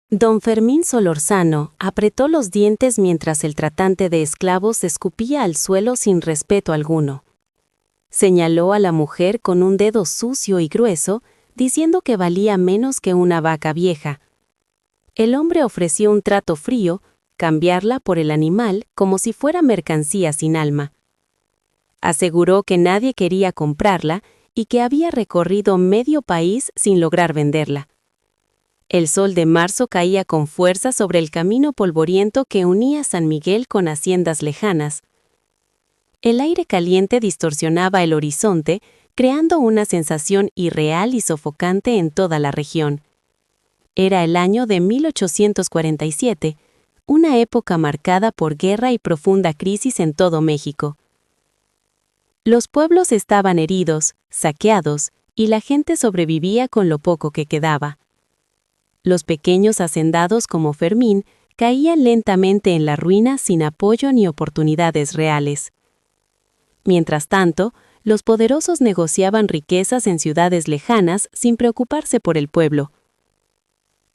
Don Fermín Solorzano apretó los dientes mientras el tratante de esclavos escupía al suelo sin respeto alguno. Señaló a la mujer con un dedo sucio y grueso, diciendo que valía menos que una vaca vieja. El hombre ofreció un trato frío, cambiarla por el animal como si fuera mercancía sin alma. Aseguró que nadie quería comprarla y que había recorrido medio país sin lograr venderla. El sol de marzo caía con fuerza sobre el camino polvoriento que unía San Miguel con haciendas lejanas. El aire caliente distorsionaba el horizonte, creando una sensación irreal y sofocante en toda la región. Era el año de 1847, una época marcada por guerra y profunda crisis en todo México. Los pueblos estaban heridos, saqueados, y la gente sobrevivía con lo poco que quedaba. Los pequeños hacendados como Fermín caían lentamente en la ruina sin apoyo ni oportunidades reales. Mientras tanto, los poderosos negociaban riquezas en ciudades lejanas sin preocuparse por el pueblo.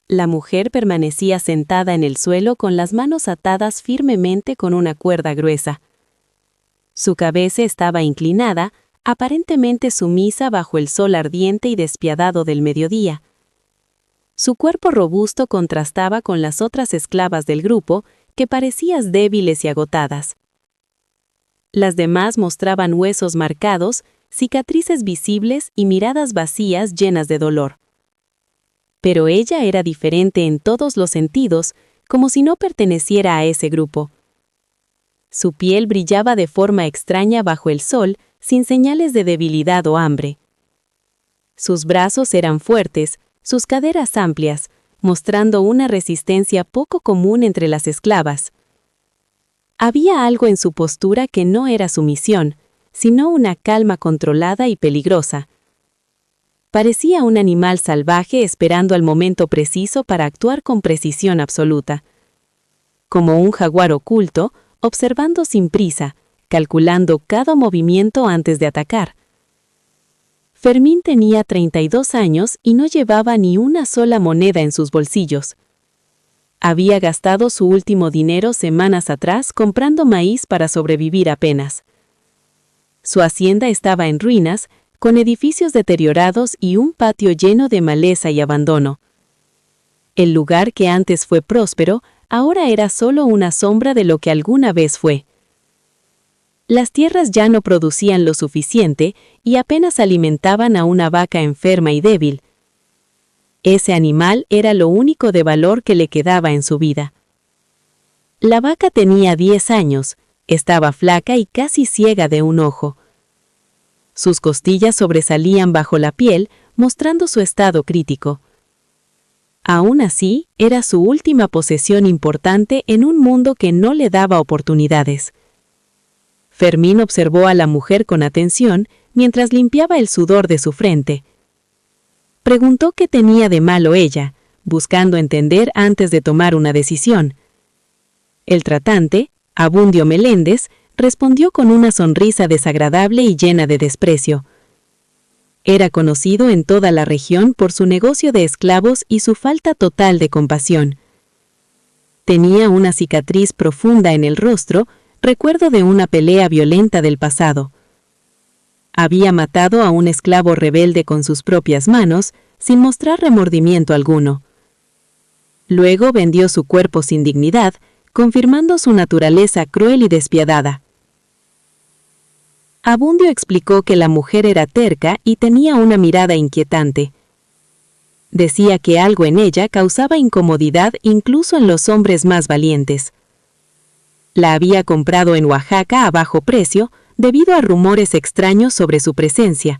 La mujer permanecía sentada en el suelo con las manos atadas firmemente con una cuerda gruesa. Su cabeza estaba inclinada, aparentemente sumisa bajo el sol ardiente y despiadado del mediodía. Su cuerpo robusto contrastaba con las otras esclavas del grupo, que parecían débiles y agotadas. Las demás mostraban huesos marcados, cicatrices visibles y miradas vacías llenas de dolor. Pero ella era diferente en todos los sentidos, como si no perteneciera a ese grupo. Su piel brillaba de forma extraña bajo el sol, sin señales de debilidad o hambre. Sus brazos eran fuertes, sus caderas amplias, mostrando una resistencia poco común entre las esclavas. Había algo en su postura que no era sumisión, sino una calma controlada y peligrosa. Parecía un animal salvaje esperando el momento preciso para actuar con precisión absoluta. Como un jaguar oculto, observando sin prisa, calculando cada movimiento antes de atacar. Fermín tenía 32 años y no llevaba ni una sola moneda en sus bolsillos. Había gastado su último dinero semanas atrás comprando maíz para sobrevivir apenas. Su hacienda estaba en ruinas, con edificios deteriorados y un patio lleno de maleza y abandono. El lugar que antes fue próspero, ahora era solo una sombra de lo que alguna vez fue. Las tierras ya no producían lo suficiente y apenas alimentaban a una vaca enferma y débil. Ese animal era lo único de valor que le quedaba en su vida. La vaca tenía 10 años, estaba flaca y casi ciega de un ojo. Sus costillas sobresalían bajo la piel, mostrando su estado crítico. Aún así, era su última posesión importante en un mundo que no le daba oportunidades. Fermín observó a la mujer con atención mientras limpiaba el sudor de su frente. Preguntó qué tenía de malo ella, buscando entender antes de tomar una decisión. El tratante, Abundio Meléndez, respondió con una sonrisa desagradable y llena de desprecio. Era conocido en toda la región por su negocio de esclavos y su falta total de compasión. Tenía una cicatriz profunda en el rostro, recuerdo de una pelea violenta del pasado. Había matado a un esclavo rebelde con sus propias manos, sin mostrar remordimiento alguno. Luego vendió su cuerpo sin dignidad, confirmando su naturaleza cruel y despiadada. Abundio explicó que la mujer era terca y tenía una mirada inquietante. Decía que algo en ella causaba incomodidad incluso en los hombres más valientes. La había comprado en Oaxaca a bajo precio debido a rumores extraños sobre su presencia.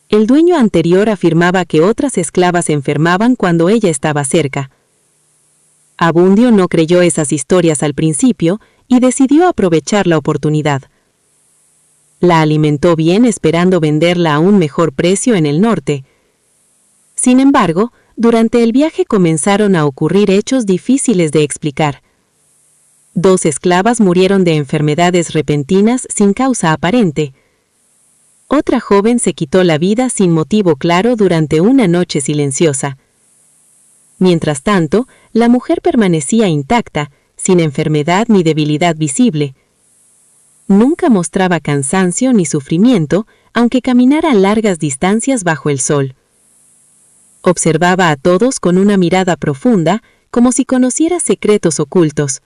El dueño anterior afirmaba que otras esclavas enfermaban cuando ella estaba cerca. Abundio no creyó esas historias al principio y decidió aprovechar la oportunidad. La alimentó bien esperando venderla a un mejor precio en el norte. Sin embargo, durante el viaje comenzaron a ocurrir hechos difíciles de explicar. 2 esclavas murieron de enfermedades repentinas sin causa aparente. Otra joven se quitó la vida sin motivo claro durante una noche silenciosa. Mientras tanto, la mujer permanecía intacta, sin enfermedad ni debilidad visible. Nunca mostraba cansancio ni sufrimiento, aunque caminara largas distancias bajo el sol. Observaba a todos con una mirada profunda, como si conociera secretos ocultos.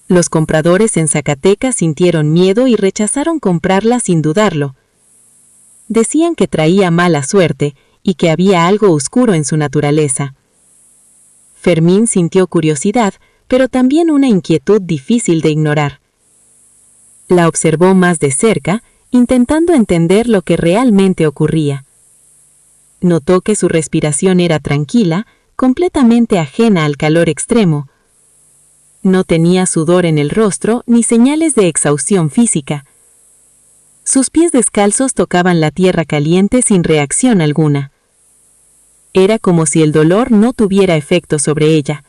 Los compradores en Zacatecas sintieron miedo y rechazaron comprarla sin dudarlo. Decían que traía mala suerte y que había algo oscuro en su naturaleza. Fermín sintió curiosidad, pero también una inquietud difícil de ignorar. La observó más de cerca, intentando entender lo que realmente ocurría. Notó que su respiración era tranquila, completamente ajena al calor extremo. No tenía sudor en el rostro ni señales de exhaustión física. Sus pies descalzos tocaban la tierra caliente sin reacción alguna. Era como si el dolor no tuviera efecto sobre ella.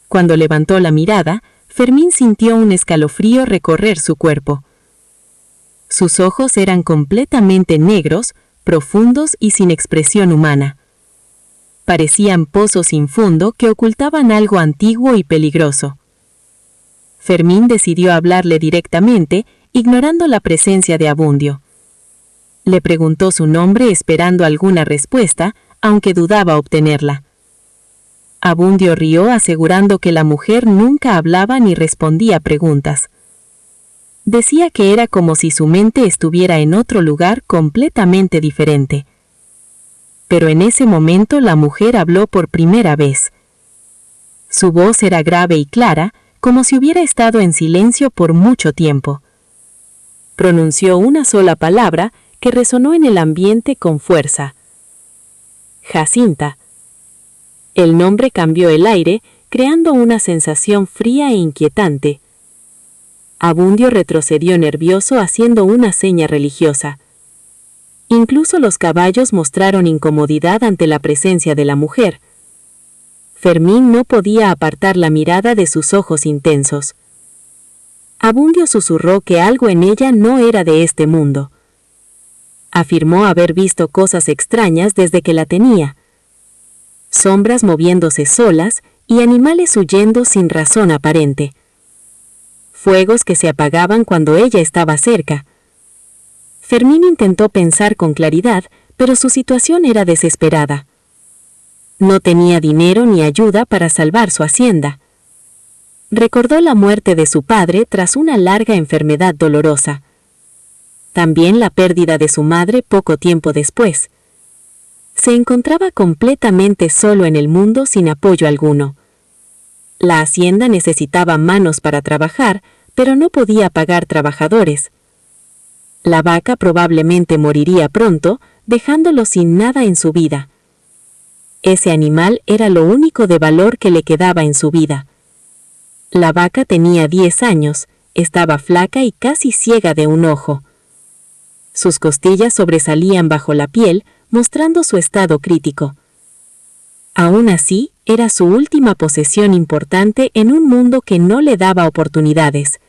Cuando levantó la mirada, Fermín sintió un escalofrío recorrer su cuerpo. Sus ojos eran completamente negros, profundos y sin expresión humana. Parecían pozos sin fondo que ocultaban algo antiguo y peligroso. Fermín decidió hablarle directamente, ignorando la presencia de Abundio. Le preguntó su nombre esperando alguna respuesta, aunque dudaba obtenerla. Abundio rió asegurando que la mujer nunca hablaba ni respondía preguntas. Decía que era como si su mente estuviera en otro lugar completamente diferente. Pero en ese momento la mujer habló por primera vez. Su voz era grave y clara, como si hubiera estado en silencio por mucho tiempo. Pronunció una sola palabra que resonó en el ambiente con fuerza. Jacinta. El nombre cambió el aire, creando una sensación fría e inquietante. Abundio retrocedió nervioso haciendo una seña religiosa. Incluso los caballos mostraron incomodidad ante la presencia de la mujer. Fermín no podía apartar la mirada de sus ojos intensos. Abundio susurró que algo en ella no era de este mundo. Afirmó haber visto cosas extrañas desde que la tenía. Sombras moviéndose solas y animales huyendo sin razón aparente. Fuegos que se apagaban cuando ella estaba cerca. Fermín intentó pensar con claridad, pero su situación era desesperada. No tenía dinero ni ayuda para salvar su hacienda. Recordó la muerte de su padre tras una larga enfermedad dolorosa. También la pérdida de su madre poco tiempo después. Se encontraba completamente solo en el mundo sin apoyo alguno. La hacienda necesitaba manos para trabajar, pero no podía pagar trabajadores. La vaca probablemente moriría pronto, dejándolo sin nada en su vida. Ese animal era lo único de valor que le quedaba en su vida. La vaca tenía 10 años, estaba flaca y casi ciega de un ojo. Sus costillas sobresalían bajo la piel, mostrando su estado crítico. Aún así, era su última posesión importante en un mundo que no le daba oportunidades.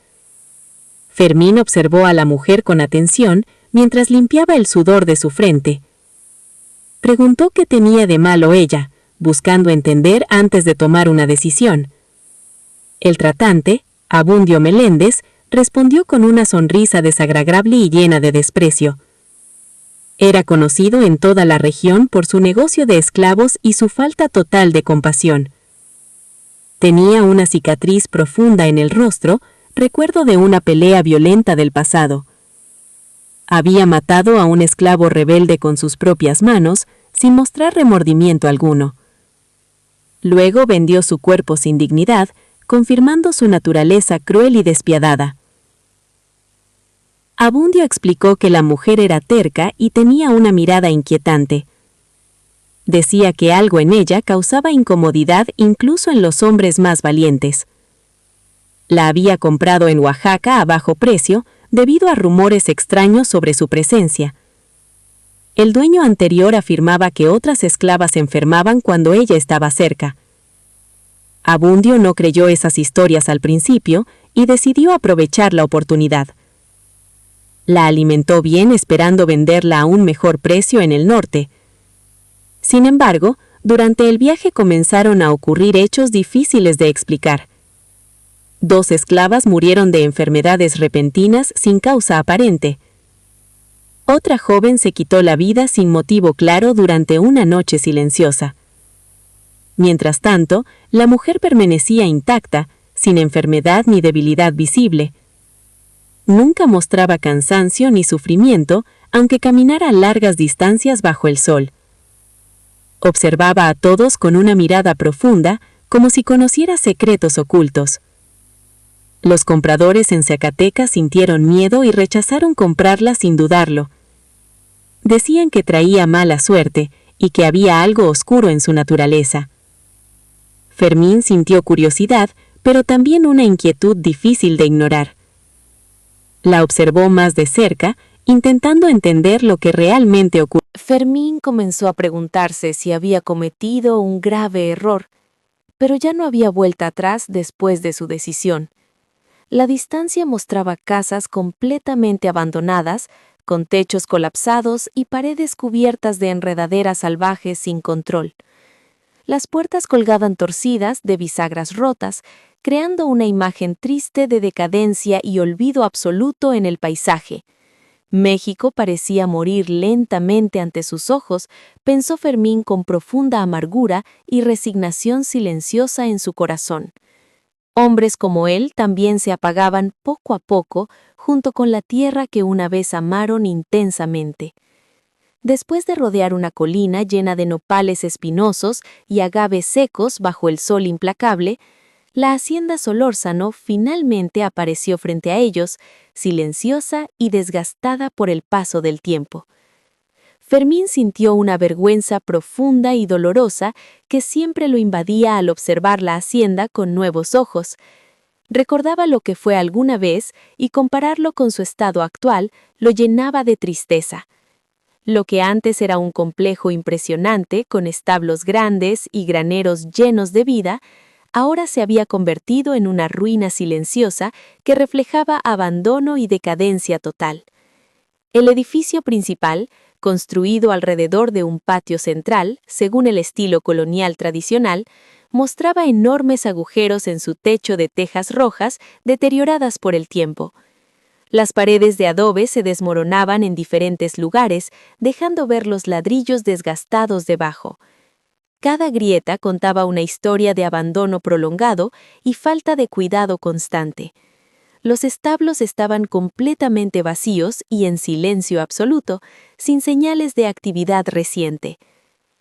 Fermín observó a la mujer con atención mientras limpiaba el sudor de su frente. Preguntó qué tenía de malo ella, buscando entender antes de tomar una decisión. El tratante, Abundio Meléndez, respondió con una sonrisa desagradable y llena de desprecio. Era conocido en toda la región por su negocio de esclavos y su falta total de compasión. Tenía una cicatriz profunda en el rostro, recuerdo de una pelea violenta del pasado. Había matado a un esclavo rebelde con sus propias manos, sin mostrar remordimiento alguno. Luego vendió su cuerpo sin dignidad, confirmando su naturaleza cruel y despiadada. Abundio explicó que la mujer era terca y tenía una mirada inquietante. Decía que algo en ella causaba incomodidad incluso en los hombres más valientes. La había comprado en Oaxaca a bajo precio debido a rumores extraños sobre su presencia. El dueño anterior afirmaba que otras esclavas enfermaban cuando ella estaba cerca. Abundio no creyó esas historias al principio y decidió aprovechar la oportunidad. La alimentó bien esperando venderla a un mejor precio en el norte. Sin embargo, Durante el viaje comenzaron a ocurrir hechos difíciles de explicar. 2 esclavas murieron de enfermedades repentinas sin causa aparente. Otra joven se quitó la vida sin motivo claro durante una noche silenciosa. Mientras tanto, la mujer permanecía intacta, sin enfermedad ni debilidad visible. Nunca mostraba cansancio ni sufrimiento, aunque caminara largas distancias bajo el sol. Observaba a todos con una mirada profunda, como si conociera secretos ocultos. Los compradores en Zacatecas sintieron miedo y rechazaron comprarla sin dudarlo. Decían que traía mala suerte y que había algo oscuro en su naturaleza. Fermín sintió curiosidad, pero también una inquietud difícil de ignorar. La observó más de cerca, intentando entender lo que realmente ocurrió. Fermín comenzó a preguntarse si había cometido un grave error, pero ya no había vuelta atrás después de su decisión. La distancia mostraba casas completamente abandonadas, con techos colapsados y paredes cubiertas de enredaderas salvajes sin control. Las puertas colgaban torcidas de bisagras rotas, creando una imagen triste de decadencia y olvido absoluto en el paisaje. México parecía morir lentamente ante sus ojos, pensó Fermín con profunda amargura y resignación silenciosa en su corazón. Hombres como él también se apagaban poco a poco junto con la tierra que una vez amaron intensamente. Después de rodear una colina llena de nopales espinosos y agaves secos bajo el sol implacable, la hacienda Solórzano finalmente apareció frente a ellos, silenciosa y desgastada por el paso del tiempo. Fermín sintió una vergüenza profunda y dolorosa que siempre lo invadía al observar la hacienda con nuevos ojos. Recordaba lo que fue alguna vez y compararlo con su estado actual lo llenaba de tristeza. Lo que antes era un complejo impresionante con establos grandes y graneros llenos de vida, ahora se había convertido en una ruina silenciosa que reflejaba abandono y decadencia total. El edificio principal, construido alrededor de un patio central, según el estilo colonial tradicional, mostraba enormes agujeros en su techo de tejas rojas deterioradas por el tiempo. Las paredes de adobe se desmoronaban en diferentes lugares, dejando ver los ladrillos desgastados debajo. Cada grieta contaba una historia de abandono prolongado y falta de cuidado constante. Los establos estaban completamente vacíos y en silencio absoluto, sin señales de actividad reciente.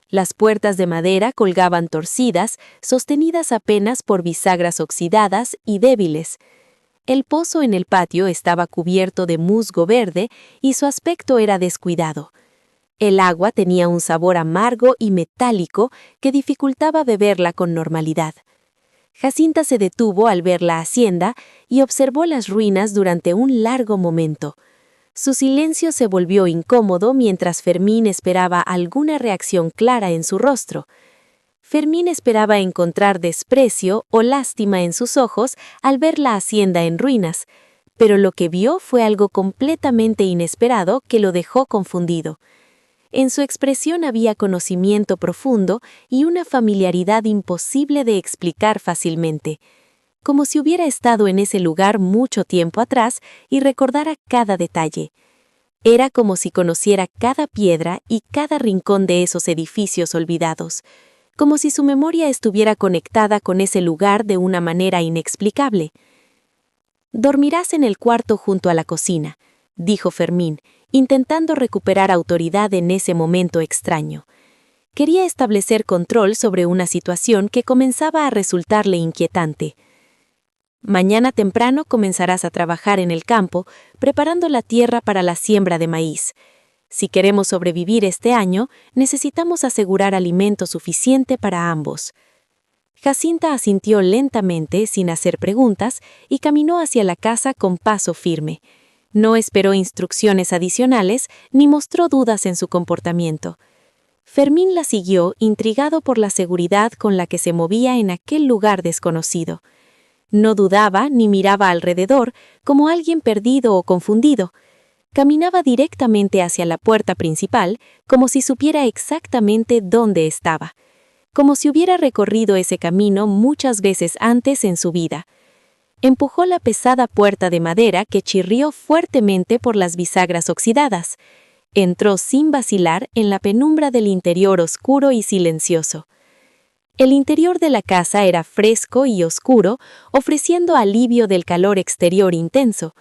Las puertas de madera colgaban torcidas, sostenidas apenas por bisagras oxidadas y débiles. El pozo en el patio estaba cubierto de musgo verde y su aspecto era descuidado. El agua tenía un sabor amargo y metálico que dificultaba beberla con normalidad. Jacinta se detuvo al ver la hacienda y observó las ruinas durante un largo momento. Su silencio se volvió incómodo mientras Fermín esperaba alguna reacción clara en su rostro. Fermín esperaba encontrar desprecio o lástima en sus ojos al ver la hacienda en ruinas, pero lo que vio fue algo completamente inesperado que lo dejó confundido. En su expresión había conocimiento profundo y una familiaridad imposible de explicar fácilmente, como si hubiera estado en ese lugar mucho tiempo atrás y recordara cada detalle. Era como si conociera cada piedra y cada rincón de esos edificios olvidados, como si su memoria estuviera conectada con ese lugar de una manera inexplicable. «Dormirás en el cuarto junto a la cocina», dijo Fermín, intentando recuperar autoridad en ese momento extraño. Quería establecer control sobre una situación que comenzaba a resultarle inquietante. Mañana temprano comenzarás a trabajar en el campo, preparando la tierra para la siembra de maíz. Si queremos sobrevivir este año, necesitamos asegurar alimento suficiente para ambos. Jacinta asintió lentamente, sin hacer preguntas, y caminó hacia la casa con paso firme. No esperó instrucciones adicionales ni mostró dudas en su comportamiento. Fermín la siguió, intrigado por la seguridad con la que se movía en aquel lugar desconocido. No dudaba ni miraba alrededor como alguien perdido o confundido. Caminaba directamente hacia la puerta principal como si supiera exactamente dónde estaba. como si hubiera recorrido ese camino muchas veces antes en su vida. Empujó la pesada puerta de madera que chirrió fuertemente por las bisagras oxidadas. Entró sin vacilar en la penumbra del interior oscuro y silencioso. El interior de la casa era fresco y oscuro, ofreciendo alivio del calor exterior intenso.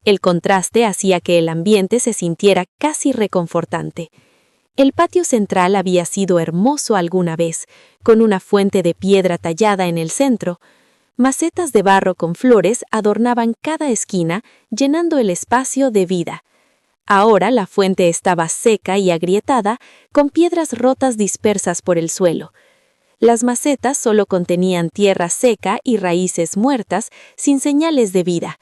El contraste hacía que el ambiente se sintiera casi reconfortante. El patio central había sido hermoso alguna vez, con una fuente de piedra tallada en el centro. Macetas de barro con flores adornaban cada esquina, llenando el espacio de vida. Ahora la fuente estaba seca y agrietada, con piedras rotas dispersas por el suelo. Las macetas solo contenían tierra seca y raíces muertas, sin señales de vida.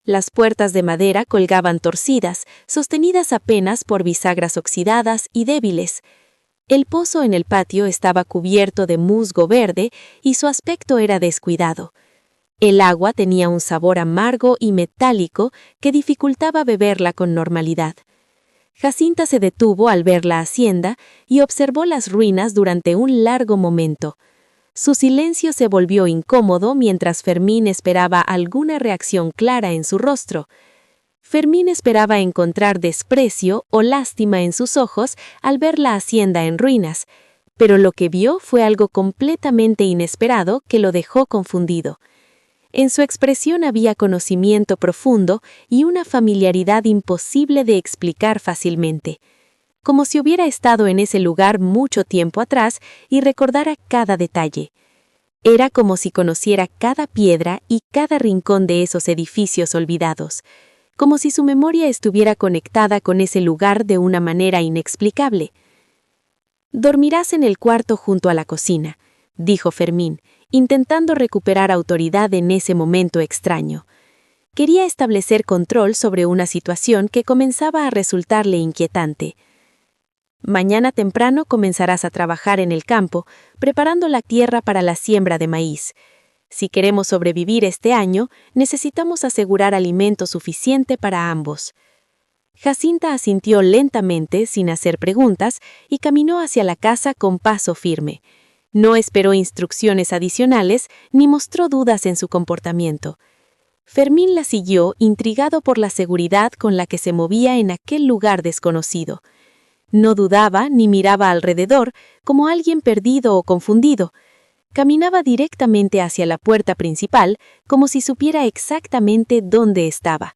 Las puertas de madera colgaban torcidas, sostenidas apenas por bisagras oxidadas y débiles. El pozo en el patio estaba cubierto de musgo verde y su aspecto era descuidado. El agua tenía un sabor amargo y metálico que dificultaba beberla con normalidad. Jacinta se detuvo al ver la hacienda y observó las ruinas durante un largo momento. Su silencio se volvió incómodo mientras Fermín esperaba alguna reacción clara en su rostro. Fermín esperaba encontrar desprecio o lástima en sus ojos al ver la hacienda en ruinas, pero lo que vio fue algo completamente inesperado que lo dejó confundido. En su expresión había conocimiento profundo y una familiaridad imposible de explicar fácilmente, como si hubiera estado en ese lugar mucho tiempo atrás y recordara cada detalle. Era como si conociera cada piedra y cada rincón de esos edificios olvidados, como si su memoria estuviera conectada con ese lugar de una manera inexplicable. «Dormirás en el cuarto junto a la cocina», dijo Fermín, intentando recuperar autoridad en ese momento extraño. Quería establecer control sobre una situación que comenzaba a resultarle inquietante. «Mañana temprano comenzarás a trabajar en el campo, preparando la tierra para la siembra de maíz. Si queremos sobrevivir este año, necesitamos asegurar alimento suficiente para ambos». Jacinta asintió lentamente, sin hacer preguntas, y caminó hacia la casa con paso firme. No esperó instrucciones adicionales ni mostró dudas en su comportamiento. Fermín la siguió, intrigado por la seguridad con la que se movía en aquel lugar desconocido. No dudaba ni miraba alrededor como alguien perdido o confundido. Caminaba directamente hacia la puerta principal como si supiera exactamente dónde estaba,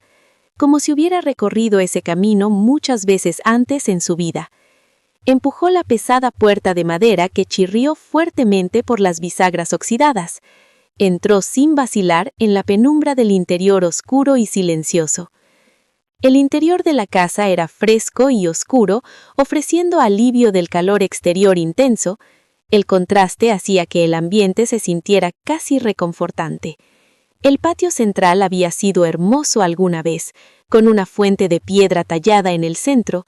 como si hubiera recorrido ese camino muchas veces antes en su vida. Empujó la pesada puerta de madera que chirrió fuertemente por las bisagras oxidadas. Entró sin vacilar en la penumbra del interior oscuro y silencioso. El interior de la casa era fresco y oscuro, ofreciendo alivio del calor exterior intenso. El contraste hacía que el ambiente se sintiera casi reconfortante. El patio central había sido hermoso alguna vez, con una fuente de piedra tallada en el centro.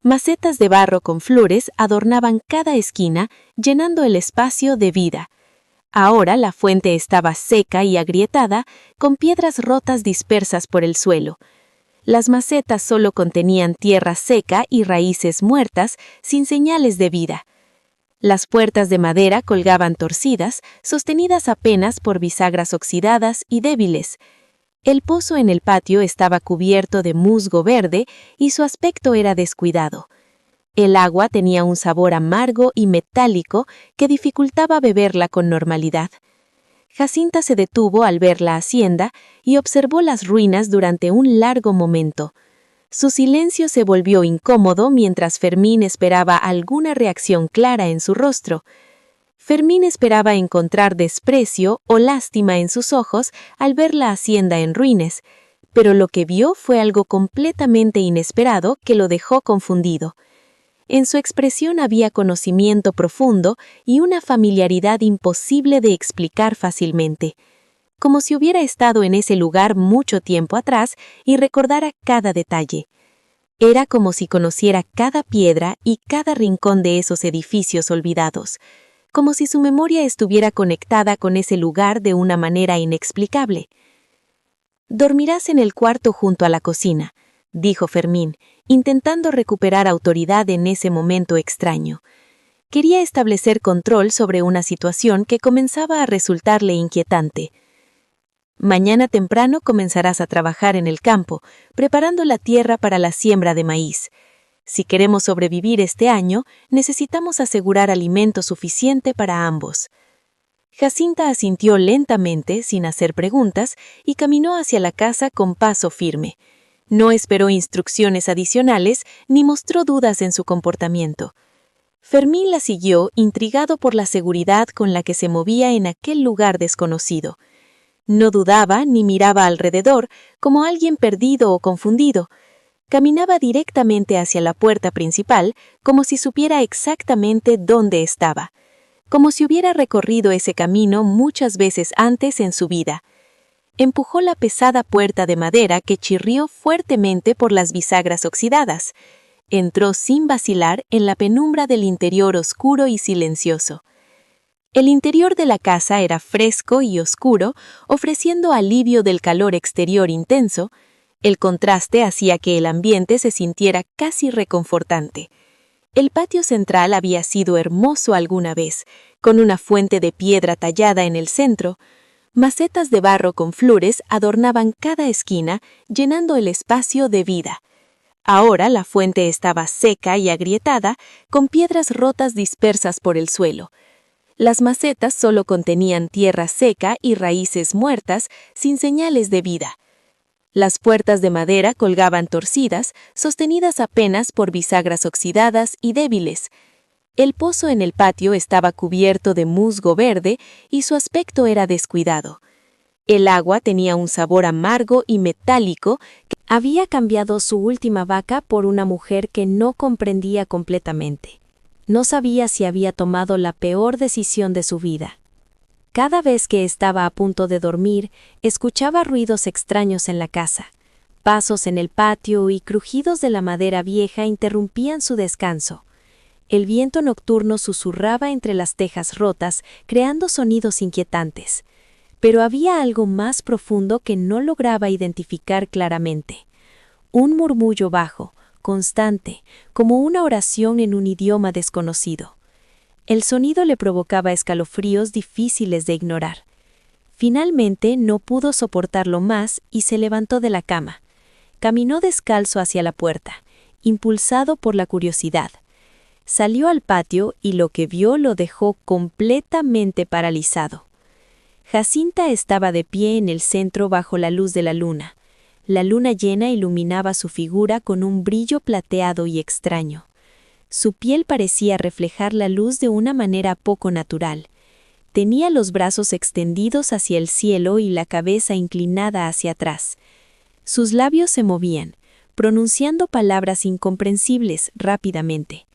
Macetas de barro con flores adornaban cada esquina, llenando el espacio de vida. Ahora la fuente estaba seca y agrietada, con piedras rotas dispersas por el suelo. Las macetas solo contenían tierra seca y raíces muertas, sin señales de vida. Las puertas de madera colgaban torcidas, sostenidas apenas por bisagras oxidadas y débiles. El pozo en el patio estaba cubierto de musgo verde y su aspecto era descuidado. El agua tenía un sabor amargo y metálico que dificultaba beberla con normalidad. Jacinta se detuvo al ver la hacienda y observó las ruinas durante un largo momento. Su silencio se volvió incómodo mientras Fermín esperaba alguna reacción clara en su rostro. Fermín esperaba encontrar desprecio o lástima en sus ojos al ver la hacienda en ruinas, pero lo que vio fue algo completamente inesperado que lo dejó confundido. En su expresión había conocimiento profundo y una familiaridad imposible de explicar fácilmente, como si hubiera estado en ese lugar mucho tiempo atrás y recordara cada detalle. Era como si conociera cada piedra y cada rincón de esos edificios olvidados, como si su memoria estuviera conectada con ese lugar de una manera inexplicable. «Dormirás en el cuarto junto a la cocina», dijo Fermín, intentando recuperar autoridad en ese momento extraño. Quería establecer control sobre una situación que comenzaba a resultarle inquietante. Mañana temprano comenzarás a trabajar en el campo, preparando la tierra para la siembra de maíz. Si queremos sobrevivir este año, necesitamos asegurar alimento suficiente para ambos. Jacinta asintió lentamente, sin hacer preguntas, y caminó hacia la casa con paso firme. No esperó instrucciones adicionales ni mostró dudas en su comportamiento. Fermín la siguió, intrigado por la seguridad con la que se movía en aquel lugar desconocido. No dudaba ni miraba alrededor como alguien perdido o confundido. Caminaba directamente hacia la puerta principal como si supiera exactamente dónde estaba, como si hubiera recorrido ese camino muchas veces antes en su vida. Empujó la pesada puerta de madera que chirrió fuertemente por las bisagras oxidadas. Entró sin vacilar en la penumbra del interior oscuro y silencioso. El interior de la casa era fresco y oscuro, ofreciendo alivio del calor exterior intenso. El contraste hacía que el ambiente se sintiera casi reconfortante. El patio central había sido hermoso alguna vez, con una fuente de piedra tallada en el centro. Macetas de barro con flores adornaban cada esquina, llenando el espacio de vida. Ahora la fuente estaba seca y agrietada, con piedras rotas dispersas por el suelo. Las macetas solo contenían tierra seca y raíces muertas, sin señales de vida. Las puertas de madera colgaban torcidas, sostenidas apenas por bisagras oxidadas y débiles. El pozo en el patio estaba cubierto de musgo verde y su aspecto era descuidado. El agua tenía un sabor amargo y metálico que había cambiado su última vaca por una mujer que no comprendía completamente. No sabía si había tomado la peor decisión de su vida. Cada vez que estaba a punto de dormir, escuchaba ruidos extraños en la casa. Pasos en el patio y crujidos de la madera vieja interrumpían su descanso. El viento nocturno susurraba entre las tejas rotas, creando sonidos inquietantes. Pero había algo más profundo que no lograba identificar claramente. Un murmullo bajo, constante, como una oración en un idioma desconocido. El sonido le provocaba escalofríos difíciles de ignorar. Finalmente no pudo soportarlo más y se levantó de la cama. Caminó descalzo hacia la puerta, impulsado por la curiosidad. Salió al patio y lo que vio lo dejó completamente paralizado. Jacinta estaba de pie en el centro bajo la luz de la luna. La luna llena iluminaba su figura con un brillo plateado y extraño. Su piel parecía reflejar la luz de una manera poco natural. Tenía los brazos extendidos hacia el cielo y la cabeza inclinada hacia atrás. Sus labios se movían, pronunciando palabras incomprensibles rápidamente.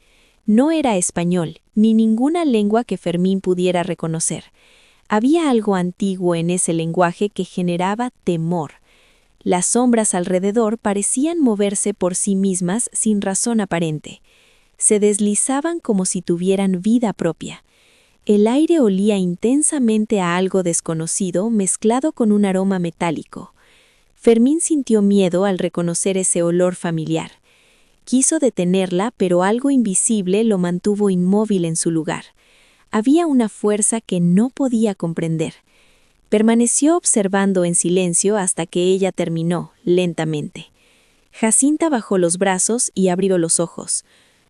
No era español, ni ninguna lengua que Fermín pudiera reconocer. Había algo antiguo en ese lenguaje que generaba temor. Las sombras alrededor parecían moverse por sí mismas sin razón aparente. Se deslizaban como si tuvieran vida propia. El aire olía intensamente a algo desconocido mezclado con un aroma metálico. Fermín sintió miedo al reconocer ese olor familiar. Quiso detenerla, pero algo invisible lo mantuvo inmóvil en su lugar. Había una fuerza que no podía comprender. Permaneció observando en silencio hasta que ella terminó, lentamente. Jacinta bajó los brazos y abrió los ojos.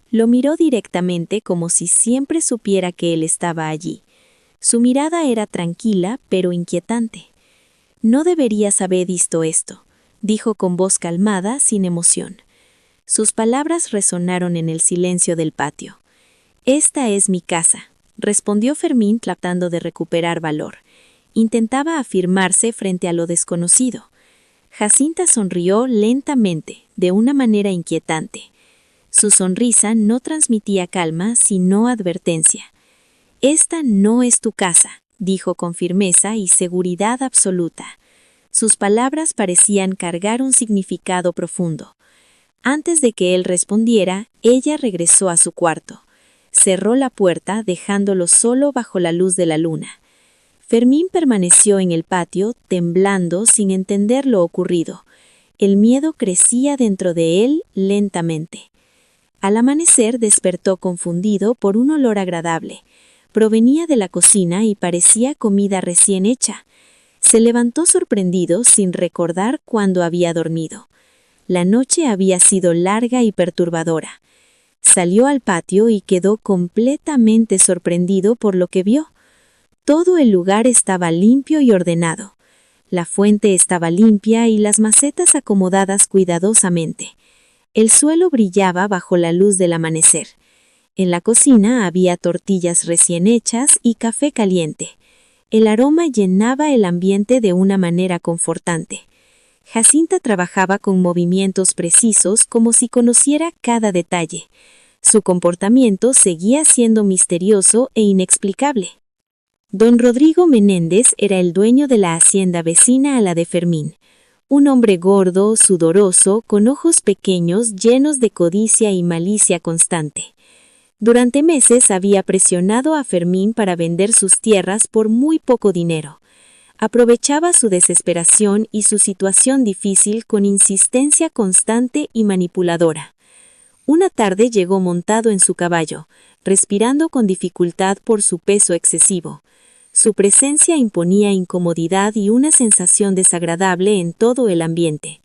Lo miró directamente como si siempre supiera que él estaba allí. Su mirada era tranquila, pero inquietante. «No deberías haber visto esto», dijo con voz calmada, sin emoción. Sus palabras resonaron en el silencio del patio. «Esta es mi casa», respondió Fermín tratando de recuperar valor. Intentaba afirmarse frente a lo desconocido. Jacinta sonrió lentamente, de una manera inquietante. Su sonrisa no transmitía calma, sino advertencia. «Esta no es tu casa», dijo con firmeza y seguridad absoluta. Sus palabras parecían cargar un significado profundo. Antes de que él respondiera, ella regresó a su cuarto. Cerró la puerta, dejándolo solo bajo la luz de la luna. Fermín permaneció en el patio, temblando sin entender lo ocurrido. El miedo crecía dentro de él lentamente. Al amanecer despertó confundido por un olor agradable. Provenía de la cocina y parecía comida recién hecha. Se levantó sorprendido sin recordar cuándo había dormido. La noche había sido larga y perturbadora. Salió al patio y quedó completamente sorprendido por lo que vio. Todo el lugar estaba limpio y ordenado. La fuente estaba limpia y las macetas acomodadas cuidadosamente. El suelo brillaba bajo la luz del amanecer. En la cocina había tortillas recién hechas y café caliente. El aroma llenaba el ambiente de una manera confortante. Jacinta trabajaba con movimientos precisos como si conociera cada detalle. Su comportamiento seguía siendo misterioso e inexplicable. Don Rodrigo Menéndez era el dueño de la hacienda vecina a la de Fermín. Un hombre gordo, sudoroso, con ojos pequeños llenos de codicia y malicia constante. Durante meses había presionado a Fermín para vender sus tierras por muy poco dinero. Aprovechaba su desesperación y su situación difícil con insistencia constante y manipuladora. Una tarde llegó montado en su caballo, respirando con dificultad por su peso excesivo. Su presencia imponía incomodidad y una sensación desagradable en todo el ambiente.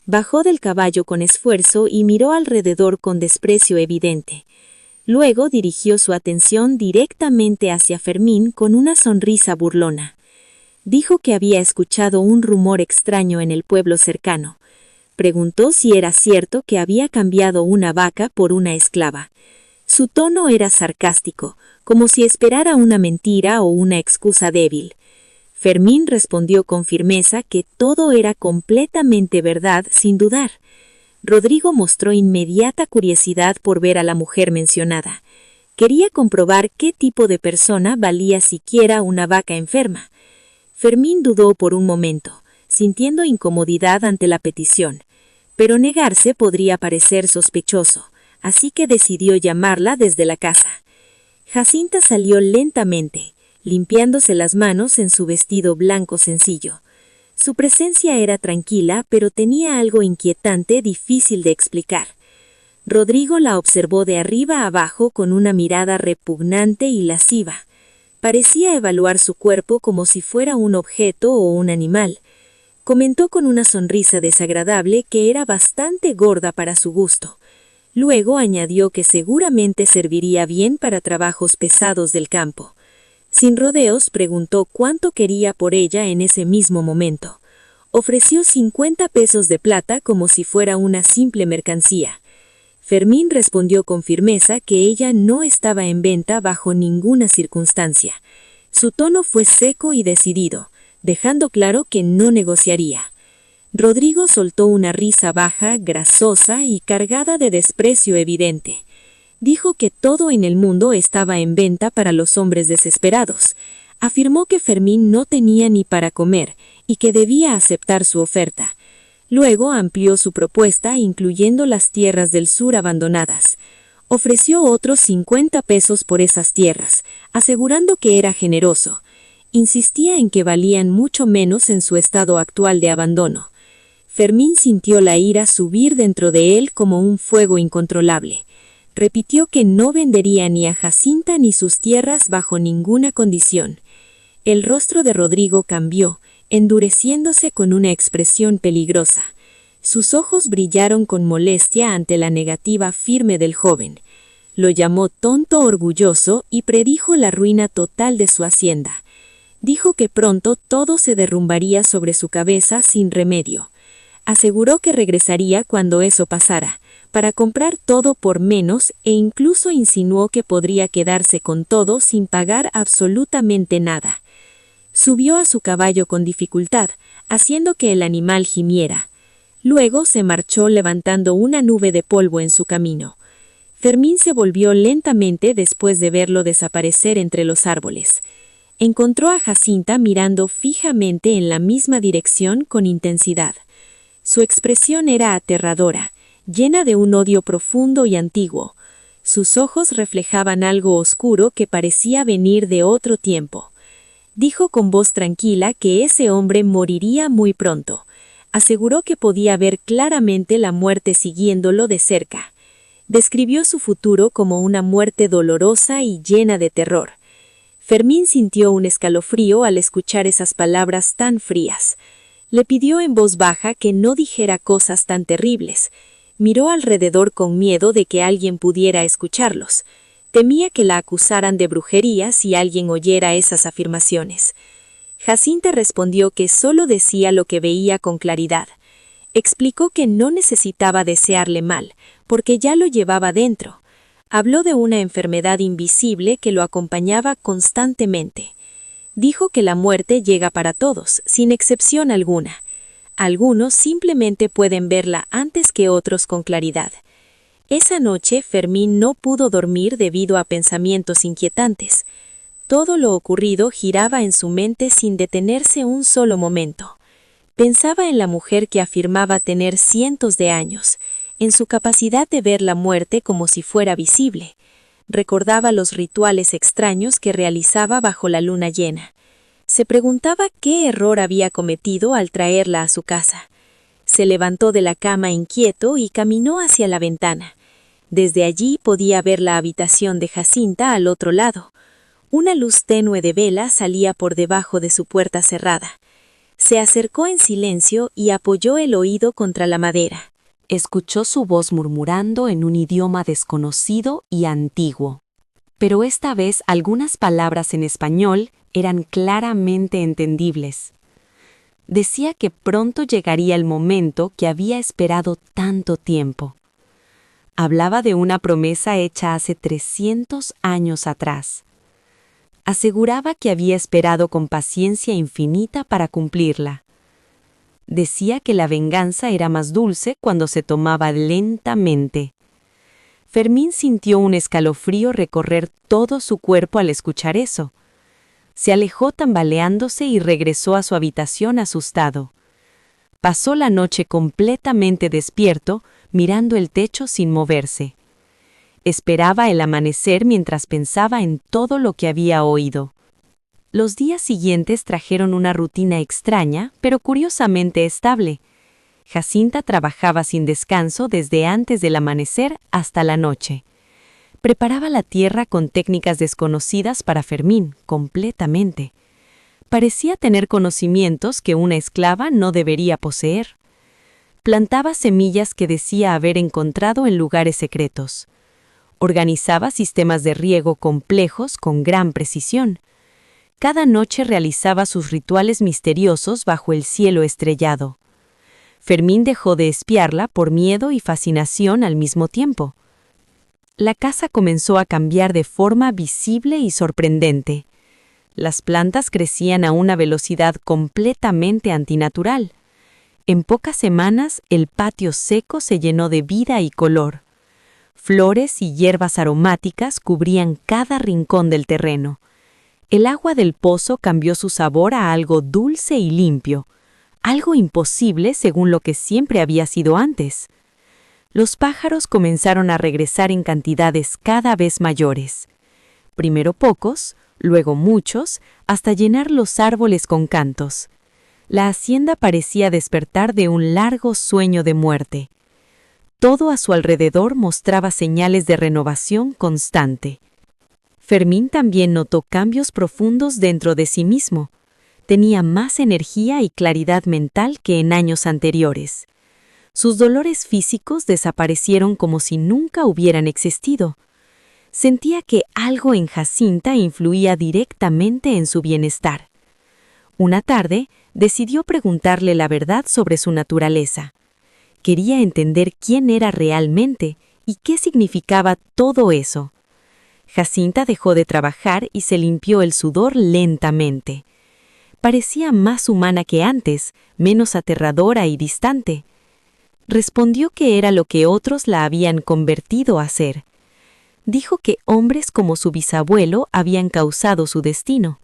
Bajó del caballo con esfuerzo y miró alrededor con desprecio evidente. Luego dirigió su atención directamente hacia Fermín con una sonrisa burlona. Dijo que había escuchado un rumor extraño en el pueblo cercano. Preguntó si era cierto que había cambiado una vaca por una esclava. Su tono era sarcástico, como si esperara una mentira o una excusa débil. Fermín respondió con firmeza que todo era completamente verdad, sin dudar. Rodrigo mostró inmediata curiosidad por ver a la mujer mencionada. Quería comprobar qué tipo de persona valía siquiera una vaca enferma. Fermín dudó por un momento, sintiendo incomodidad ante la petición. Pero negarse podría parecer sospechoso, así que decidió llamarla desde la casa. Jacinta salió lentamente, limpiándose las manos en su vestido blanco sencillo. Su presencia era tranquila, pero tenía algo inquietante difícil de explicar. Rodrigo la observó de arriba a abajo con una mirada repugnante y lasciva. Parecía evaluar su cuerpo como si fuera un objeto o un animal. Comentó con una sonrisa desagradable que era bastante gorda para su gusto. Luego añadió que seguramente serviría bien para trabajos pesados del campo. Sin rodeos, preguntó cuánto quería por ella en ese mismo momento. Ofreció 50 pesos de plata como si fuera una simple mercancía. Fermín respondió con firmeza que ella no estaba en venta bajo ninguna circunstancia. Su tono fue seco y decidido, dejando claro que no negociaría. Rodrigo soltó una risa baja, grasosa y cargada de desprecio evidente. Dijo que todo en el mundo estaba en venta para los hombres desesperados. Afirmó que Fermín no tenía ni para comer y que debía aceptar su oferta. Luego amplió su propuesta, incluyendo las tierras del sur abandonadas. Ofreció otros 50 pesos por esas tierras, asegurando que era generoso. Insistía en que valían mucho menos en su estado actual de abandono. Fermín sintió la ira subir dentro de él como un fuego incontrolable. Repitió que no vendería ni a Jacinta ni sus tierras bajo ninguna condición. El rostro de Rodrigo cambió, endureciéndose con una expresión peligrosa. Sus ojos brillaron con molestia ante la negativa firme del joven. Lo llamó tonto orgulloso y predijo la ruina total de su hacienda. Dijo que pronto todo se derrumbaría sobre su cabeza sin remedio. Aseguró que regresaría cuando eso pasara, para comprar todo por menos, e incluso insinuó que podría quedarse con todo sin pagar absolutamente nada. Subió a su caballo con dificultad, haciendo que el animal gimiera. Luego se marchó levantando una nube de polvo en su camino. Fermín se volvió lentamente después de verlo desaparecer entre los árboles. Encontró a Jacinta mirando fijamente en la misma dirección con intensidad. Su expresión era aterradora, llena de un odio profundo y antiguo. Sus ojos reflejaban algo oscuro que parecía venir de otro tiempo. Dijo con voz tranquila que ese hombre moriría muy pronto. Aseguró que podía ver claramente la muerte siguiéndolo de cerca. Describió su futuro como una muerte dolorosa y llena de terror. Fermín sintió un escalofrío al escuchar esas palabras tan frías. Le pidió en voz baja que no dijera cosas tan terribles. Miró alrededor con miedo de que alguien pudiera escucharlos. Temía que la acusaran de brujería si alguien oyera esas afirmaciones. Jacinta respondió que solo decía lo que veía con claridad. Explicó que no necesitaba desearle mal, porque ya lo llevaba dentro. Habló de una enfermedad invisible que lo acompañaba constantemente. Dijo que la muerte llega para todos, sin excepción alguna. Algunos simplemente pueden verla antes que otros con claridad. Esa noche Fermín no pudo dormir debido a pensamientos inquietantes. Todo lo ocurrido giraba en su mente sin detenerse un solo momento. Pensaba en la mujer que afirmaba tener cientos de años, en su capacidad de ver la muerte como si fuera visible. Recordaba los rituales extraños que realizaba bajo la luna llena. Se preguntaba qué error había cometido al traerla a su casa. Se levantó de la cama inquieto y caminó hacia la ventana. Desde allí podía ver la habitación de Jacinta al otro lado. Una luz tenue de vela salía por debajo de su puerta cerrada. Se acercó en silencio y apoyó el oído contra la madera. Escuchó su voz murmurando en un idioma desconocido y antiguo. Pero esta vez algunas palabras en español eran claramente entendibles. Decía que pronto llegaría el momento que había esperado tanto tiempo. Hablaba de una promesa hecha hace 300 años atrás. Aseguraba que había esperado con paciencia infinita para cumplirla. Decía que la venganza era más dulce cuando se tomaba lentamente. Fermín sintió un escalofrío recorrer todo su cuerpo al escuchar eso. Se alejó tambaleándose y regresó a su habitación asustado. Pasó la noche completamente despierto, mirando el techo sin moverse. Esperaba el amanecer mientras pensaba en todo lo que había oído. Los días siguientes trajeron una rutina extraña, pero curiosamente estable. Jacinta trabajaba sin descanso desde antes del amanecer hasta la noche. Preparaba la tierra con técnicas desconocidas para Fermín, completamente. Parecía tener conocimientos que una esclava no debería poseer. Plantaba semillas que decía haber encontrado en lugares secretos. Organizaba sistemas de riego complejos con gran precisión. Cada noche realizaba sus rituales misteriosos bajo el cielo estrellado. Fermín dejó de espiarla por miedo y fascinación al mismo tiempo. La casa comenzó a cambiar de forma visible y sorprendente. Las plantas crecían a una velocidad completamente antinatural. En pocas semanas, el patio seco se llenó de vida y color. Flores y hierbas aromáticas cubrían cada rincón del terreno. El agua del pozo cambió su sabor a algo dulce y limpio, algo imposible según lo que siempre había sido antes. Los pájaros comenzaron a regresar en cantidades cada vez mayores. Primero pocos, luego muchos, hasta llenar los árboles con cantos. La hacienda parecía despertar de un largo sueño de muerte. Todo a su alrededor mostraba señales de renovación constante. Fermín también notó cambios profundos dentro de sí mismo. Tenía más energía y claridad mental que en años anteriores. Sus dolores físicos desaparecieron como si nunca hubieran existido. Sentía que algo en Jacinta influía directamente en su bienestar. Una tarde, decidió preguntarle la verdad sobre su naturaleza. Quería entender quién era realmente y qué significaba todo eso. Jacinta dejó de trabajar y se limpió el sudor lentamente. Parecía más humana que antes, menos aterradora y distante. Respondió que era lo que otros la habían convertido a ser. Dijo que hombres como su bisabuelo habían causado su destino.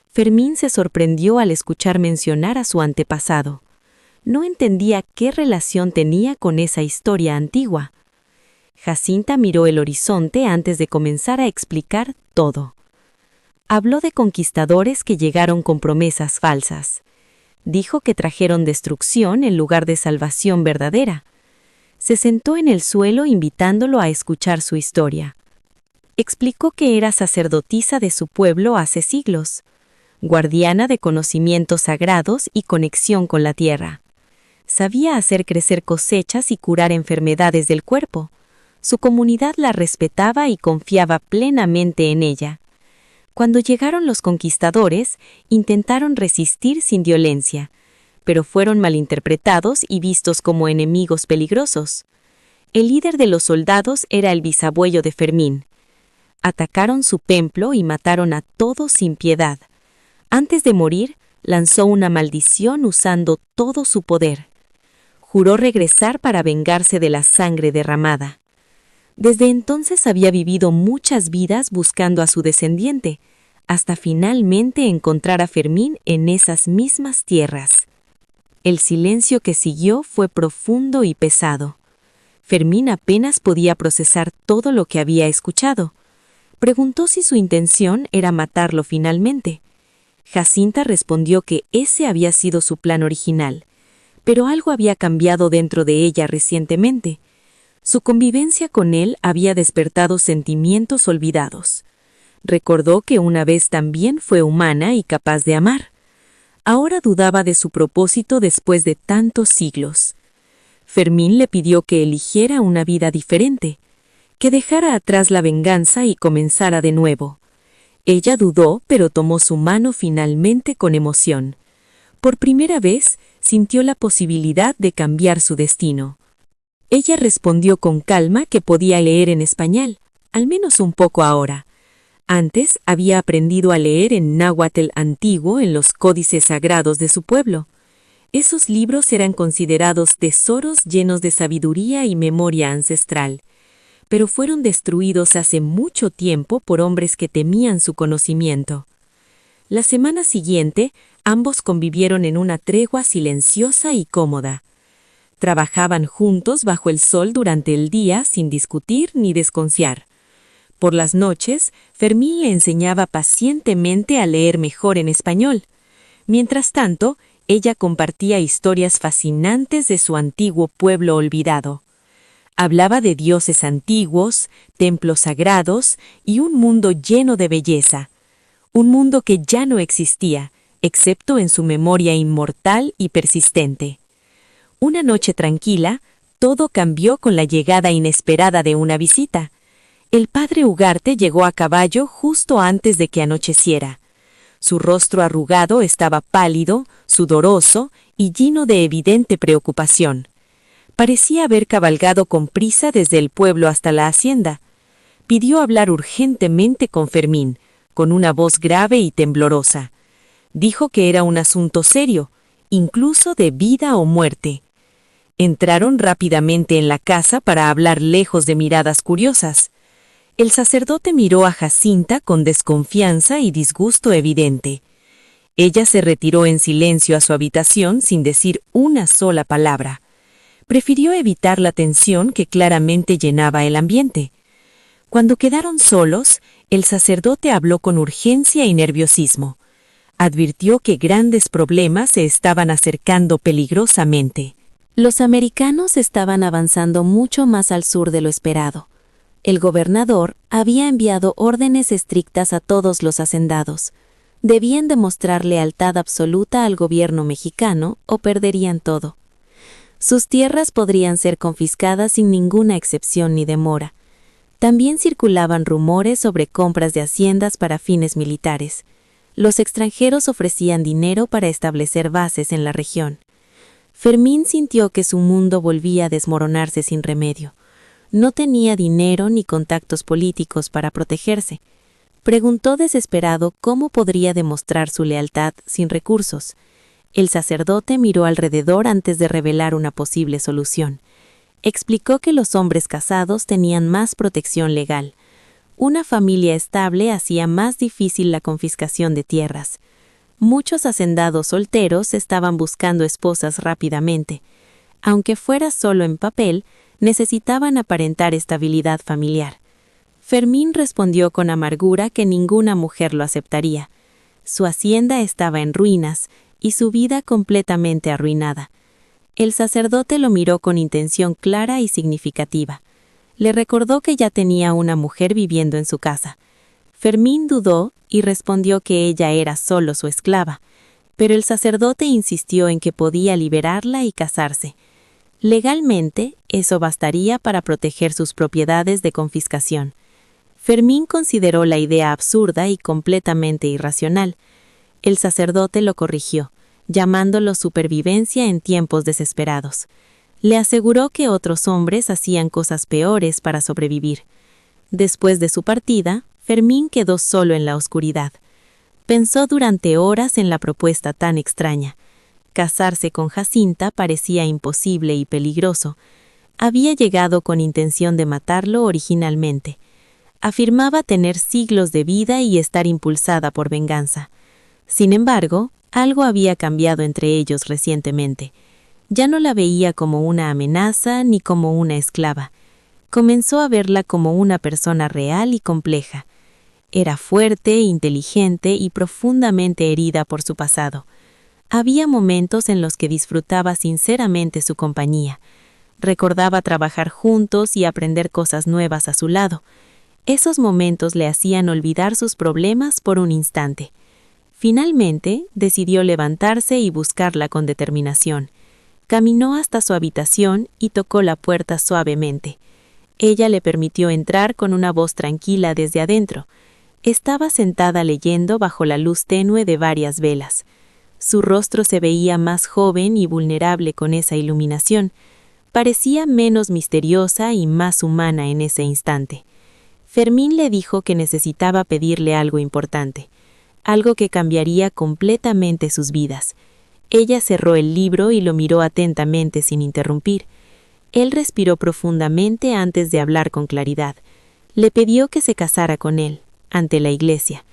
Fermín se sorprendió al escuchar mencionar a su antepasado. No entendía qué relación tenía con esa historia antigua. Jacinta miró el horizonte antes de comenzar a explicar todo. Habló de conquistadores que llegaron con promesas falsas. Dijo que trajeron destrucción en lugar de salvación verdadera. Se sentó en el suelo invitándolo a escuchar su historia. Explicó que era sacerdotisa de su pueblo hace siglos, guardiana de conocimientos sagrados y conexión con la tierra. Sabía hacer crecer cosechas y curar enfermedades del cuerpo. Su comunidad la respetaba y confiaba plenamente en ella. Cuando llegaron los conquistadores, intentaron resistir sin violencia, pero fueron malinterpretados y vistos como enemigos peligrosos. El líder de los soldados era el bisabuelo de Fermín. Atacaron su templo y mataron a todos sin piedad. Antes de morir, lanzó una maldición usando todo su poder. Juró regresar para vengarse de la sangre derramada. Desde entonces había vivido muchas vidas buscando a su descendiente, hasta finalmente encontrar a Fermín en esas mismas tierras. El silencio que siguió fue profundo y pesado. Fermín apenas podía procesar todo lo que había escuchado. Preguntó si su intención era matarlo finalmente. Jacinta respondió que ese había sido su plan original, pero algo había cambiado dentro de ella recientemente. Su convivencia con él había despertado sentimientos olvidados. Recordó que una vez también fue humana y capaz de amar. Ahora dudaba de su propósito después de tantos siglos. Fermín le pidió que eligiera una vida diferente, que dejara atrás la venganza y comenzara de nuevo. Ella dudó, pero tomó su mano finalmente con emoción. Por primera vez, sintió la posibilidad de cambiar su destino. Ella respondió con calma que podía leer en español, al menos un poco ahora. Antes había aprendido a leer en náhuatl antiguo en los códices sagrados de su pueblo. Esos libros eran considerados tesoros llenos de sabiduría y memoria ancestral, pero fueron destruidos hace mucho tiempo por hombres que temían su conocimiento. La semana siguiente, ambos convivieron en una tregua silenciosa y cómoda. Trabajaban juntos bajo el sol durante el día sin discutir ni desconfiar. Por las noches, Fermín le enseñaba pacientemente a leer mejor en español. Mientras tanto, ella compartía historias fascinantes de su antiguo pueblo olvidado. Hablaba de dioses antiguos, templos sagrados y un mundo lleno de belleza. Un mundo que ya no existía, excepto en su memoria inmortal y persistente. Una noche tranquila, todo cambió con la llegada inesperada de una visita. El padre Ugarte llegó a caballo justo antes de que anocheciera. Su rostro arrugado estaba pálido, sudoroso y lleno de evidente preocupación. Parecía haber cabalgado con prisa desde el pueblo hasta la hacienda. Pidió hablar urgentemente con Fermín, con una voz grave y temblorosa. Dijo que era un asunto serio, incluso de vida o muerte. Entraron rápidamente en la casa para hablar lejos de miradas curiosas. El sacerdote miró a Jacinta con desconfianza y disgusto evidente. Ella se retiró en silencio a su habitación sin decir una sola palabra. Prefirió evitar la tensión que claramente llenaba el ambiente. Cuando quedaron solos, el sacerdote habló con urgencia y nerviosismo. Advirtió que grandes problemas se estaban acercando peligrosamente. Los americanos estaban avanzando mucho más al sur de lo esperado. El gobernador había enviado órdenes estrictas a todos los hacendados. Debían demostrar lealtad absoluta al gobierno mexicano o perderían todo. Sus tierras podrían ser confiscadas sin ninguna excepción ni demora. También circulaban rumores sobre compras de haciendas para fines militares. Los extranjeros ofrecían dinero para establecer bases en la región. Fermín sintió que su mundo volvía a desmoronarse sin remedio. No tenía dinero ni contactos políticos para protegerse. Preguntó desesperado cómo podría demostrar su lealtad sin recursos. El sacerdote miró alrededor antes de revelar una posible solución. Explicó que los hombres casados tenían más protección legal. Una familia estable hacía más difícil la confiscación de tierras. Muchos hacendados solteros estaban buscando esposas rápidamente. Aunque fuera solo en papel, necesitaban aparentar estabilidad familiar. Fermín respondió con amargura que ninguna mujer lo aceptaría. Su hacienda estaba en ruinas y su vida completamente arruinada. El sacerdote lo miró con intención clara y significativa. Le recordó que ya tenía una mujer viviendo en su casa. Fermín dudó y respondió que ella era solo su esclava, pero el sacerdote insistió en que podía liberarla y casarse. Legalmente, eso bastaría para proteger sus propiedades de confiscación. Fermín consideró la idea absurda y completamente irracional. El sacerdote lo corrigió, llamándolo supervivencia en tiempos desesperados. Le aseguró que otros hombres hacían cosas peores para sobrevivir. Después de su partida, Fermín quedó solo en la oscuridad. Pensó durante horas en la propuesta tan extraña. Casarse con Jacinta parecía imposible y peligroso. Había llegado con intención de matarlo originalmente. Afirmaba tener siglos de vida y estar impulsada por venganza. Sin embargo, algo había cambiado entre ellos recientemente. Ya no la veía como una amenaza ni como una esclava. Comenzó a verla como una persona real y compleja. Era fuerte, inteligente y profundamente herida por su pasado. Había momentos en los que disfrutaba sinceramente su compañía. Recordaba trabajar juntos y aprender cosas nuevas a su lado. Esos momentos le hacían olvidar sus problemas por un instante. Finalmente, decidió levantarse y buscarla con determinación. Caminó hasta su habitación y tocó la puerta suavemente. Ella le permitió entrar con una voz tranquila desde adentro. Estaba sentada leyendo bajo la luz tenue de varias velas. Su rostro se veía más joven y vulnerable con esa iluminación. Parecía menos misteriosa y más humana en ese instante. Fermín le dijo que necesitaba pedirle algo importante, algo que cambiaría completamente sus vidas. Ella cerró el libro y lo miró atentamente sin interrumpir. Él respiró profundamente antes de hablar con claridad. Le pidió que se casara con él, ante la iglesia.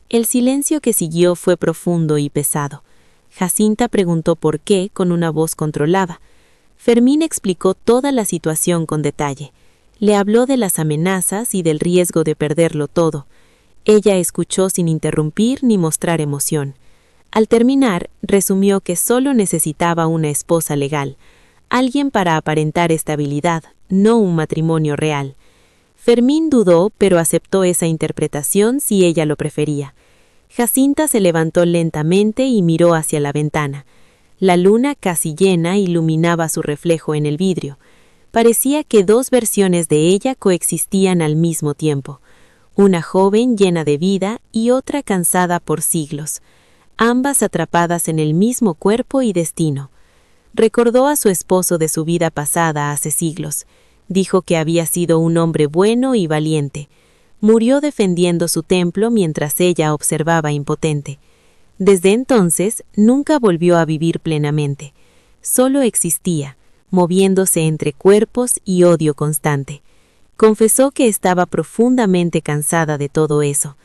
El silencio que siguió fue profundo y pesado. Jacinta preguntó por qué con una voz controlada. Fermín explicó toda la situación con detalle. Le habló de las amenazas y del riesgo de perderlo todo. Ella escuchó sin interrumpir ni mostrar emoción. Al terminar, resumió que solo necesitaba una esposa legal, alguien para aparentar estabilidad, no un matrimonio real. Fermín dudó, pero aceptó esa interpretación si ella lo prefería. Jacinta se levantó lentamente y miró hacia la ventana. La luna casi llena iluminaba su reflejo en el vidrio. Parecía que dos versiones de ella coexistían al mismo tiempo. Una joven llena de vida y otra cansada por siglos, ambas atrapadas en el mismo cuerpo y destino. Recordó a su esposo de su vida pasada hace siglos. Dijo que había sido un hombre bueno y valiente. Murió defendiendo su templo mientras ella observaba impotente. Desde entonces, nunca volvió a vivir plenamente. Solo existía, moviéndose entre cuerpos y odio constante. Confesó que estaba profundamente cansada de todo eso.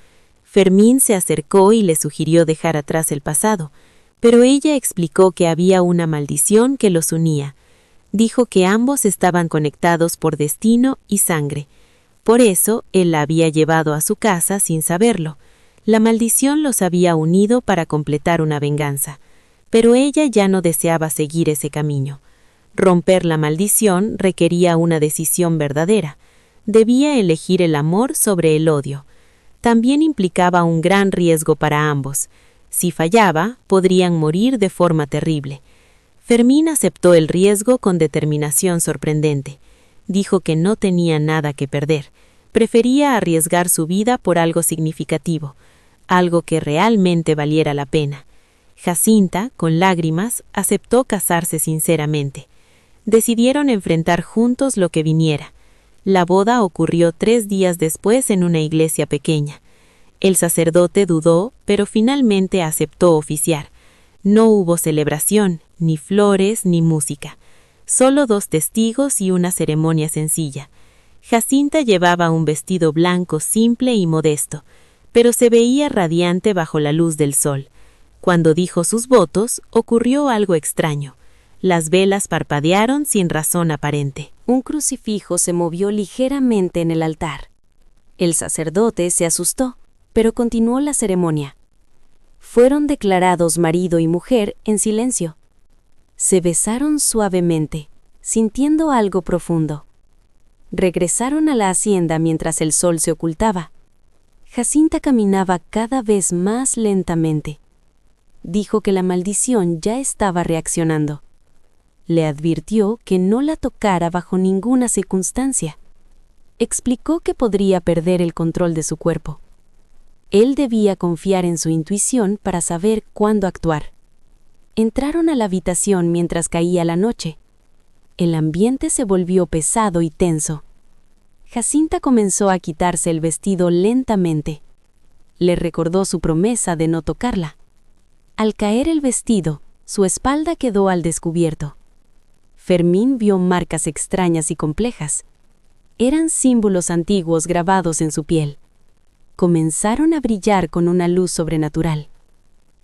Fermín se acercó y le sugirió dejar atrás el pasado, pero ella explicó que había una maldición que los unía. Dijo que ambos estaban conectados por destino y sangre. Por eso, él la había llevado a su casa sin saberlo. La maldición los había unido para completar una venganza, pero ella ya no deseaba seguir ese camino. Romper la maldición requería una decisión verdadera. Debía elegir el amor sobre el odio. También implicaba un gran riesgo para ambos. Si fallaba, podrían morir de forma terrible. Fermín aceptó el riesgo con determinación sorprendente. Dijo que no tenía nada que perder. Prefería arriesgar su vida por algo significativo, algo que realmente valiera la pena. Jacinta, con lágrimas, aceptó casarse sinceramente. Decidieron enfrentar juntos lo que viniera. La boda ocurrió 3 días después en una iglesia pequeña. El sacerdote dudó, pero finalmente aceptó oficiar. No hubo celebración, ni flores, ni música. Solo 2 testigos y una ceremonia sencilla. Jacinta llevaba un vestido blanco simple y modesto, pero se veía radiante bajo la luz del sol. Cuando dijo sus votos, ocurrió algo extraño. Las velas parpadearon sin razón aparente. Un crucifijo se movió ligeramente en el altar. El sacerdote se asustó, pero continuó la ceremonia. Fueron declarados marido y mujer en silencio. Se besaron suavemente, sintiendo algo profundo. Regresaron a la hacienda mientras el sol se ocultaba. Jacinta caminaba cada vez más lentamente. Dijo que la maldición ya estaba reaccionando. Le advirtió que no la tocara bajo ninguna circunstancia. Explicó que podría perder el control de su cuerpo. Él debía confiar en su intuición para saber cuándo actuar. Entraron a la habitación mientras caía la noche. El ambiente se volvió pesado y tenso. Jacinta comenzó a quitarse el vestido lentamente. Le recordó su promesa de no tocarla. Al caer el vestido, su espalda quedó al descubierto. Fermín vio marcas extrañas y complejas. Eran símbolos antiguos grabados en su piel. Comenzaron a brillar con una luz sobrenatural.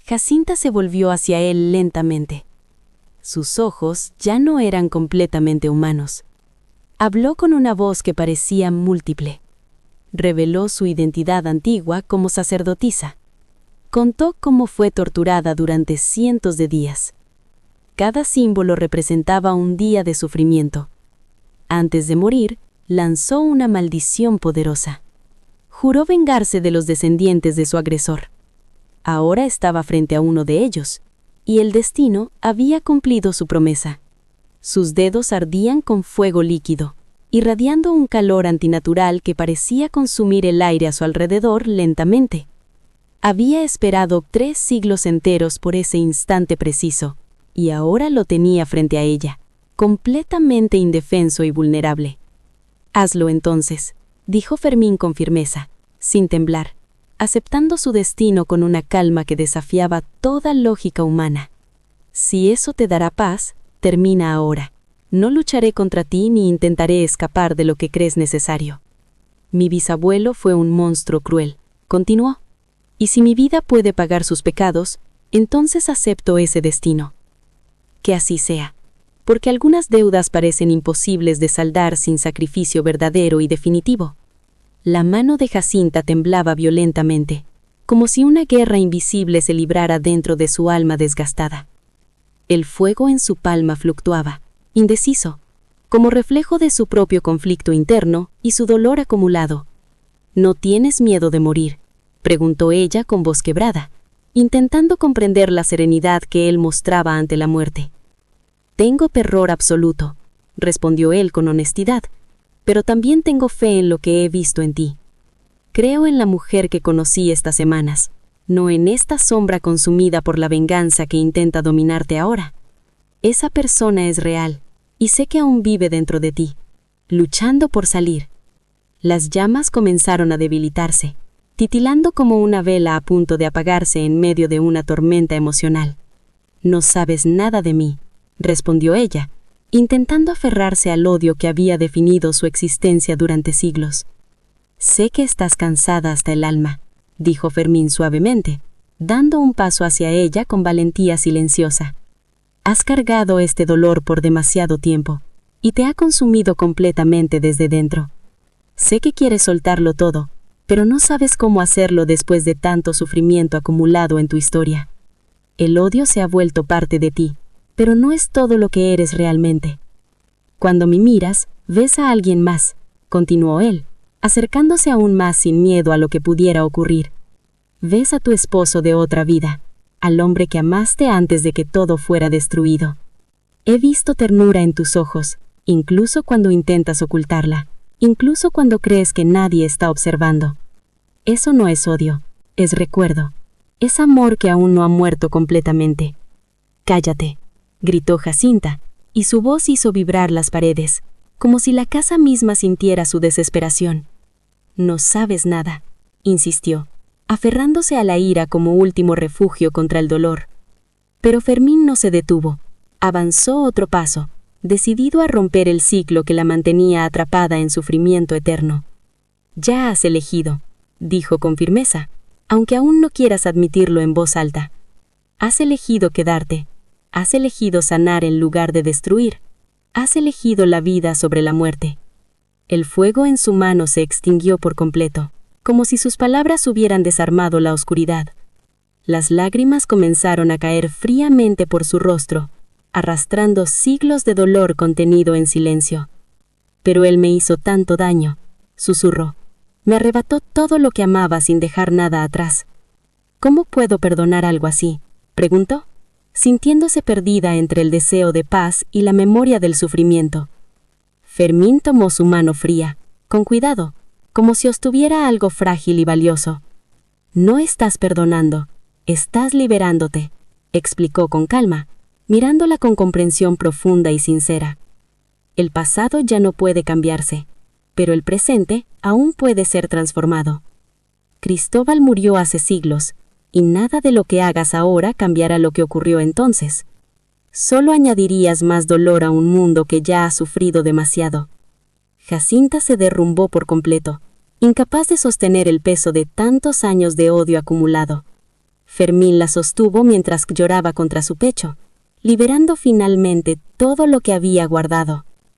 Jacinta se volvió hacia él lentamente. Sus ojos ya no eran completamente humanos. Habló con una voz que parecía múltiple. Reveló su identidad antigua como sacerdotisa. Contó cómo fue torturada durante cientos de días. Cada símbolo representaba un día de sufrimiento. Antes de morir, lanzó una maldición poderosa. Juró vengarse de los descendientes de su agresor. Ahora estaba frente a uno de ellos, y el destino había cumplido su promesa. Sus dedos ardían con fuego líquido, irradiando un calor antinatural que parecía consumir el aire a su alrededor lentamente. Había esperado 3 siglos enteros por ese instante preciso, y ahora lo tenía frente a ella, completamente indefenso y vulnerable. «Hazlo entonces», dijo Fermín con firmeza, sin temblar, aceptando su destino con una calma que desafiaba toda lógica humana. «Si eso te dará paz, termina ahora. No lucharé contra ti ni intentaré escapar de lo que crees necesario. Mi bisabuelo fue un monstruo cruel», continuó. «Y si mi vida puede pagar sus pecados, entonces acepto ese destino. Que así sea, porque algunas deudas parecen imposibles de saldar sin sacrificio verdadero y definitivo». La mano de Jacinta temblaba violentamente, como si una guerra invisible se librara dentro de su alma desgastada. El fuego en su palma fluctuaba, indeciso, como reflejo de su propio conflicto interno y su dolor acumulado. «¿No tienes miedo de morir?», preguntó ella con voz quebrada, intentando comprender la serenidad que él mostraba ante la muerte. «Tengo terror absoluto», respondió él con honestidad, «pero también tengo fe en lo que he visto en ti. Creo en la mujer que conocí estas semanas, no en esta sombra consumida por la venganza que intenta dominarte ahora. Esa persona es real, y sé que aún vive dentro de ti, luchando por salir». Las llamas comenzaron a debilitarse, titilando como una vela a punto de apagarse en medio de una tormenta emocional. «No sabes nada de mí», respondió ella, intentando aferrarse al odio que había definido su existencia durante siglos. «Sé que estás cansada hasta el alma», dijo Fermín suavemente, dando un paso hacia ella con valentía silenciosa. «Has cargado este dolor por demasiado tiempo, y te ha consumido completamente desde dentro. Sé que quieres soltarlo todo, pero no sabes cómo hacerlo después de tanto sufrimiento acumulado en tu historia. El odio se ha vuelto parte de ti, pero no es todo lo que eres realmente. Cuando me miras, ves a alguien más», continuó él, acercándose aún más sin miedo a lo que pudiera ocurrir. «Ves a tu esposo de otra vida, al hombre que amaste antes de que todo fuera destruido. He visto ternura en tus ojos, incluso cuando intentas ocultarla, incluso cuando crees que nadie está observando. Eso no es odio, es recuerdo, es amor que aún no ha muerto completamente». «Cállate», gritó Jacinta, y su voz hizo vibrar las paredes, como si la casa misma sintiera su desesperación. «No sabes nada», insistió, aferrándose a la ira como último refugio contra el dolor. Pero Fermín no se detuvo. Avanzó otro paso, decidido a romper el ciclo que la mantenía atrapada en sufrimiento eterno. «Ya has elegido», dijo con firmeza, aunque aún no quieras admitirlo en voz alta. «Has elegido quedarte. Has elegido sanar en lugar de destruir. Has elegido la vida sobre la muerte». El fuego en su mano se extinguió por completo, como si sus palabras hubieran desarmado la oscuridad. Las lágrimas comenzaron a caer fríamente por su rostro, arrastrando siglos de dolor contenido en silencio. Pero él me hizo tanto daño, susurró. Me arrebató todo lo que amaba sin dejar nada atrás. ¿Cómo puedo perdonar algo así?, preguntó, sintiéndose perdida entre el deseo de paz y la memoria del sufrimiento. Fermín tomó su mano fría, con cuidado, como si sostuviera algo frágil y valioso. No estás perdonando, estás liberándote, explicó con calma, mirándola con comprensión profunda y sincera. El pasado ya no puede cambiarse, pero el presente aún puede ser transformado. Cristóbal murió hace siglos, y nada de lo que hagas ahora cambiará lo que ocurrió entonces. Solo añadirías más dolor a un mundo que ya ha sufrido demasiado. Jacinta se derrumbó por completo, incapaz de sostener el peso de tantos años de odio acumulado. Fermín la sostuvo mientras lloraba contra su pecho, liberando finalmente todo lo que había guardado.